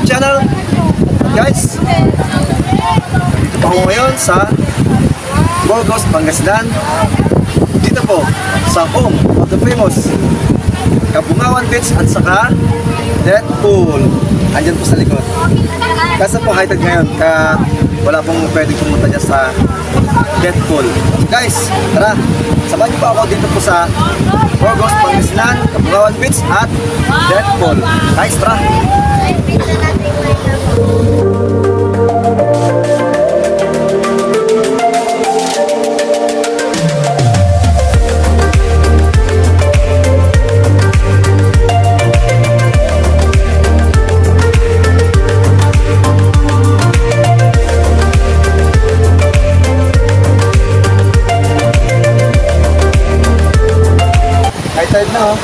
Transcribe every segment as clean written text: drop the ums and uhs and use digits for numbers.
YouTube channel. Guys, ito po ngayon sa Burgos, Pangasinan. Dito po sa home of the famous Kabungawan Beach at saka Deadpool. Andyan po sa likod. Kasi po high tide ngayon, kaya wala pong pwedeng pumunta dyan sa Deadpool. So guys, tara, samahan niyo po ako dito po sa Burgos, Pangasinan, Kabungawan Beach at Deadpool. Guys, tara! High tide na oh.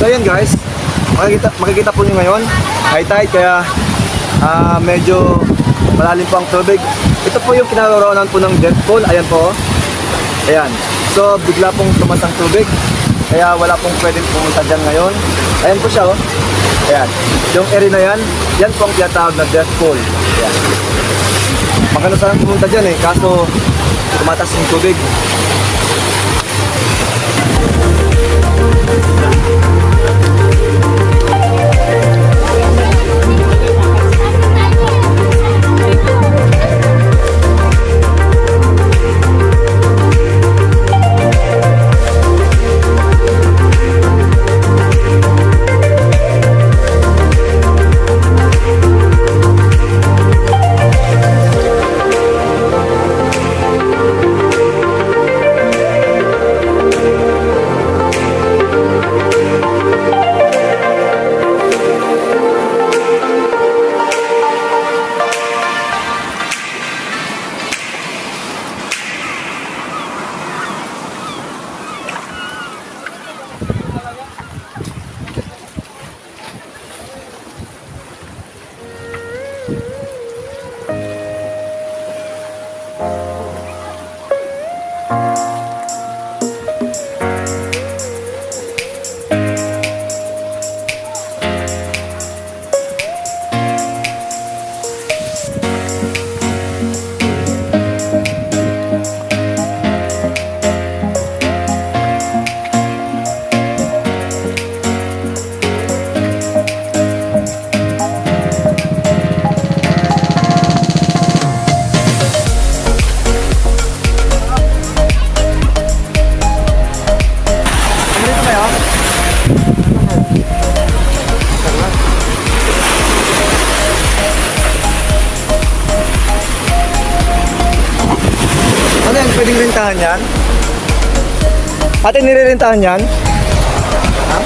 So yun guys, makikita po nyo ngayon, high tide kaya medyo malalim po ang tubig. Ito po yung kinaroroonan po ng Deadpool, ayan po. Ayan, so bigla pong tumas ang tubig, kaya wala pong pwedeng pumunta dyan ngayon. Ayan po siya oh, ayan. Yung area na yan, yan po ang tinatawag na Deadpool. Ayan. Maganda sana pumunta dyan eh, kaso tumatas yung tubig. Pwedeng rentahan yan? Ate, nirerentahan yan? Ha?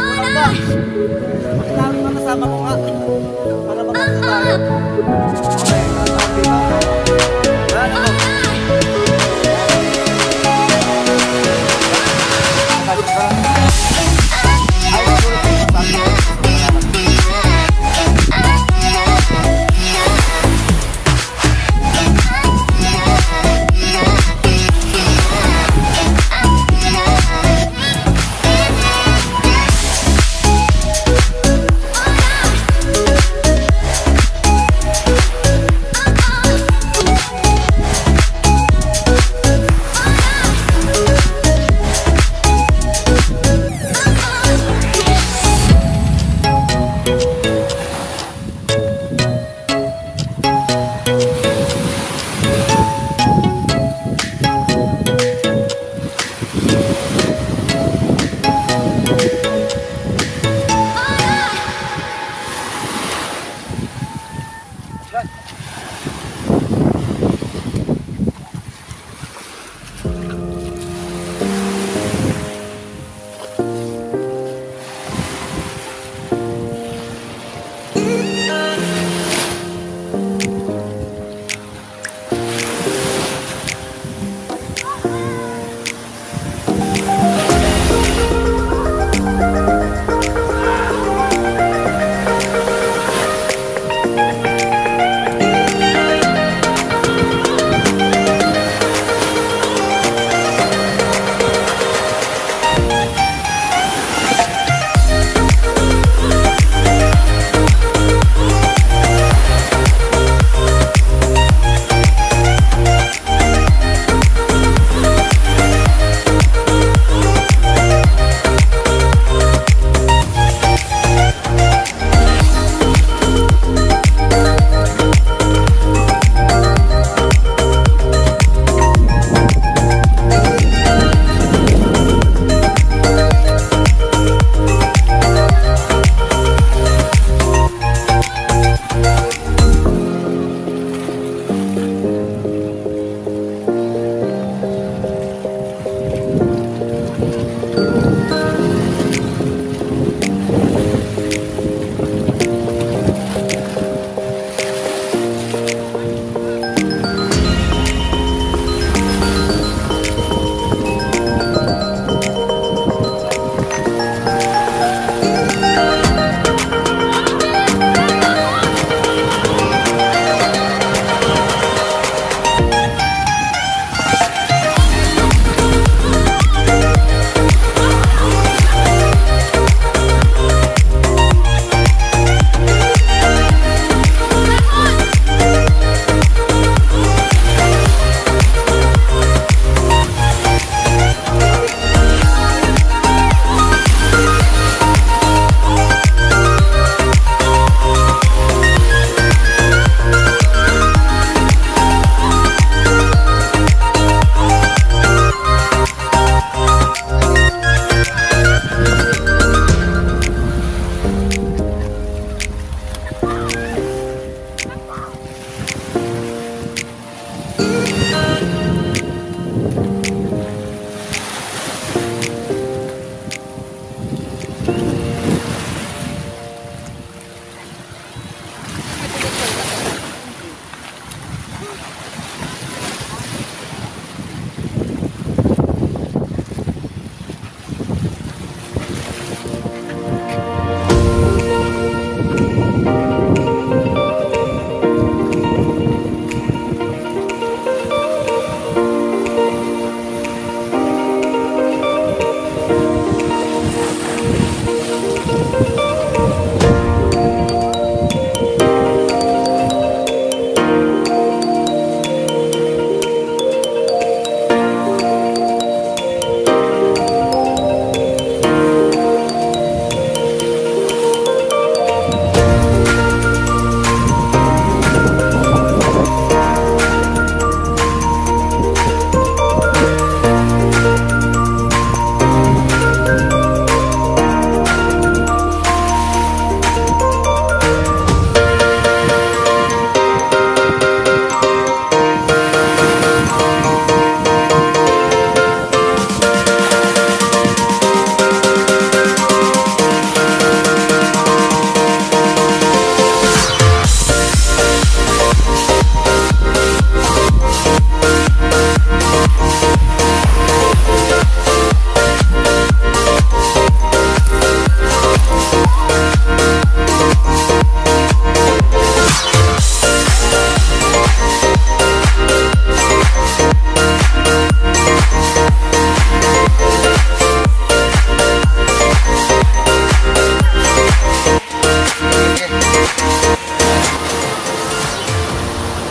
Maganda. Makilawin mo kasama ko nga. Para maganda tayo. Okay, ano mo?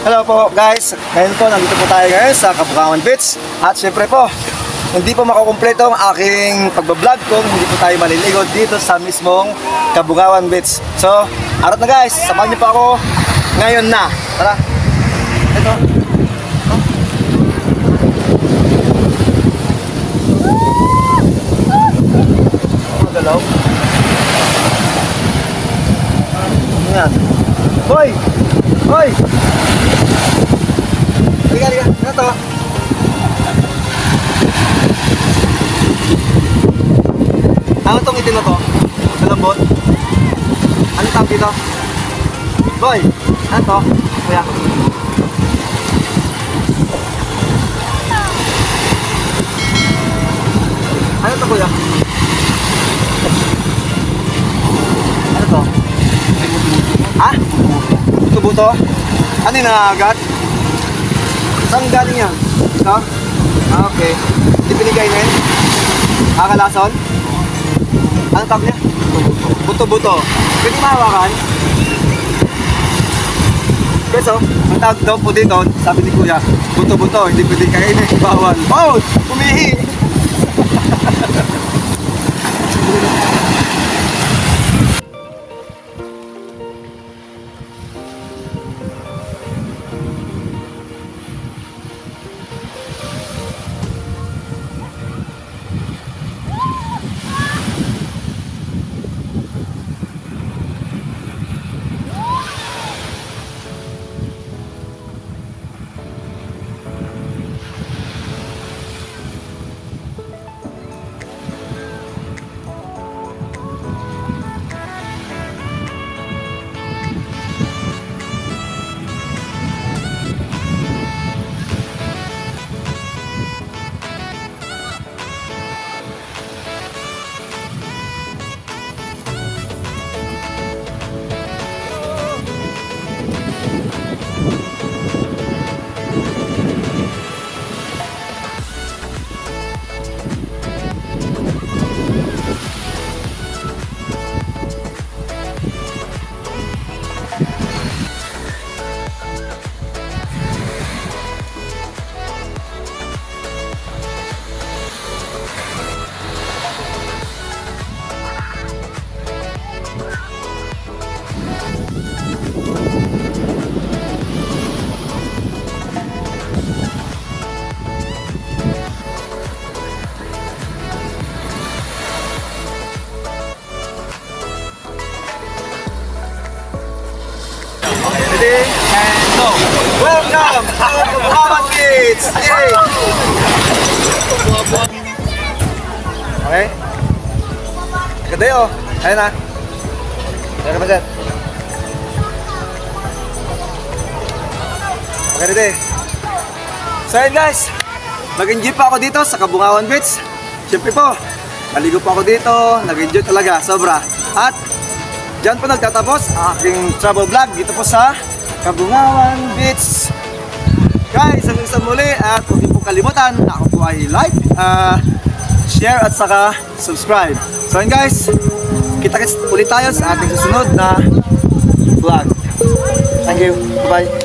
Hello po guys, ngayon po nandito po tayo ngayon sa Kabugawan Beach. At syempre po, hindi po makukumpleto ang aking pagbablog kung hindi po tayo maliligo dito sa mismong Kabugawan Beach. So, arat na guys, samahan niyo po ako ngayon na. Tara, ito. Galaw. Yan. Hoy! Hoy! Liga, liga. Ano to? Ano tong itim na to? Malambot? Ano tawag dito? Boy! Ano to? Kuya? Ano to kuya? Ano to? Ha? Buto-buto? Ano yung nakagat? Saan galing yan? Ito? Ah, okay. Hindi binigay na yun? Akalason? Anong tawag niya? Buto-buto. Pwede mahawakan? Keso, ang tawag daw po dito, sabi ni kuya, buto-buto, hindi pwede kainin, bawal. Oh! Umihi! And go! Welcome to Kabugawan Beach! Yay! Okay? Ganda yun! Ayun na! Ayun ka pa dyan! Okay, ready? So yun guys! Nag-enjoy pa ako dito sa Kabugawan Beach. Siyempre po, naligo pa ako dito. Nag-enjoy talaga, sobra. At diyan po nagtatapos ang aking travel vlog dito po sa Kabugawan Beach. Guys, hanggang sa muli at huwag niyo po kalimutan na ako po ay like, share at saka subscribe. So yun guys, kita-kits ulit tayo sa ating susunod na vlog. Thank you. Bye-bye.